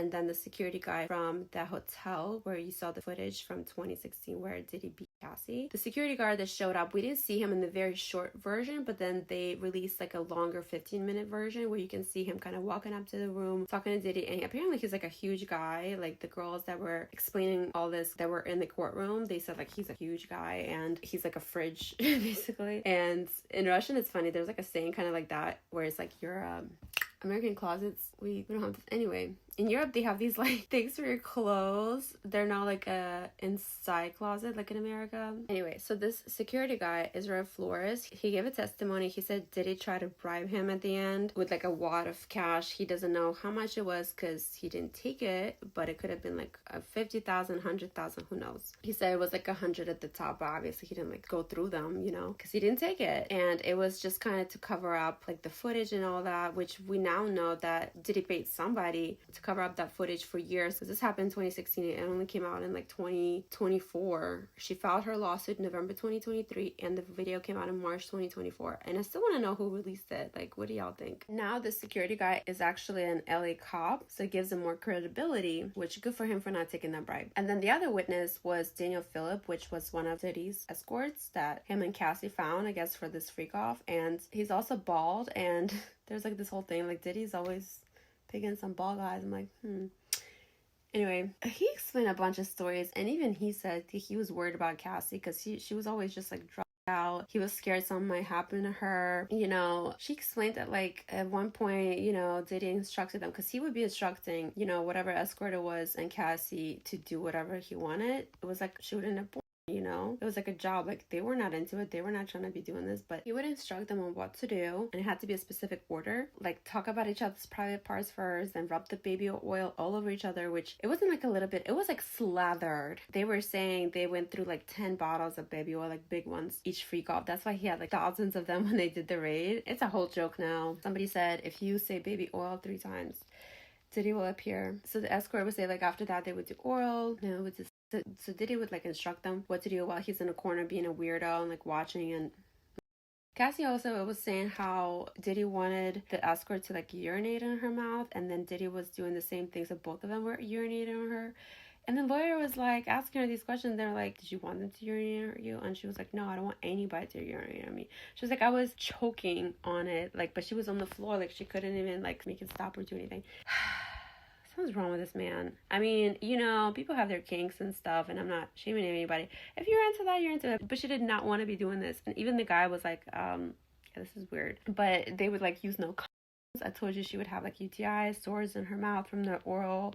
and then the security guy from that hotel where you saw the footage from 2016 where Diddy beat Cassie. The security guard that showed up, we didn't see him in the very short version, but then they released like a longer 15-minute version where you can see him kind of walking up to the room, talking to Diddy, and apparently he's like a huge guy. Like the girls that were explaining all this that were in the courtroom, they said like he's a huge guy and he's like a fridge basically. And in Russian, it's funny, there's like a saying kind of like that where it's like you're American closets, we don't have this. Anyway, in Europe they have these like things for your clothes. They're not like a inside closet like in America. Anyway, so this security guy, Israel Flores, he gave a testimony. He said Diddy tried to bribe him at the end with like a wad of cash. He doesn't know how much it was because he didn't take it, but it could have been like a 50,000, 100,000, who knows. He said it was like 100 at the top, but obviously he didn't like go through them, you know, because he didn't take it. And it was just kind of to cover up like the footage and all that, which we now know that Diddy paid somebody to cover up that footage for years, because this happened in 2016. It only came out in like 2024. She filed her lawsuit in November 2023 and the video came out in March 2024, and I still want to know who released it. Like, what do y'all think? Now the security guy is actually an LA cop, so it gives him more credibility, which good for him for not taking that bribe. And then the other witness was Daniel Phillip, which was one of Diddy's escorts that him and Cassie found, I guess, for this freak off. And he's also bald, and there's like this whole thing like Diddy's always picking some bald guys. I'm like, Anyway, he explained a bunch of stories, and even he said he was worried about Cassie because she was always just like dropped out. He was scared something might happen to her. You know, she explained that like at one point, you know, Diddy instructed them, because he would be instructing, you know, whatever escort it was and Cassie to do whatever he wanted. It was like she would end up, you know, it was like a job. Like they were not into it, they were not trying to be doing this, but he would instruct them on what to do, and it had to be a specific order. Like talk about each other's private parts first, then rub the baby oil all over each other, which it wasn't like a little bit, it was like slathered. They were saying they went through like 10 bottles of baby oil, like big ones, each freak off. That's why he had like thousands of them when they did the raid. It's a whole joke now. Somebody said if you say baby oil 3 times, Diddy will appear. So the escort would say like after that they would do oral, you know, with this. So Diddy would like instruct them what to do while he's in a corner being a weirdo and like watching. And Cassie also was saying how Diddy wanted the escort to like urinate in her mouth, and then Diddy was doing the same thing, so both of them were urinating on her. And the lawyer was like asking her these questions. They're like, did you want them to urinate on you? And she was like, no, I don't want anybody to urinate on me. She was like, I was choking on it, like, but she was on the floor, like she couldn't even like make it stop or do anything. What's wrong with this man? I mean, you know, people have their kinks and stuff, and I'm not shaming anybody. If you're into that, you're into it. But she did not want to be doing this. And even the guy was like, yeah, this is weird. But they would like use no condoms. I told you she would have like UTIs, sores in her mouth from the oral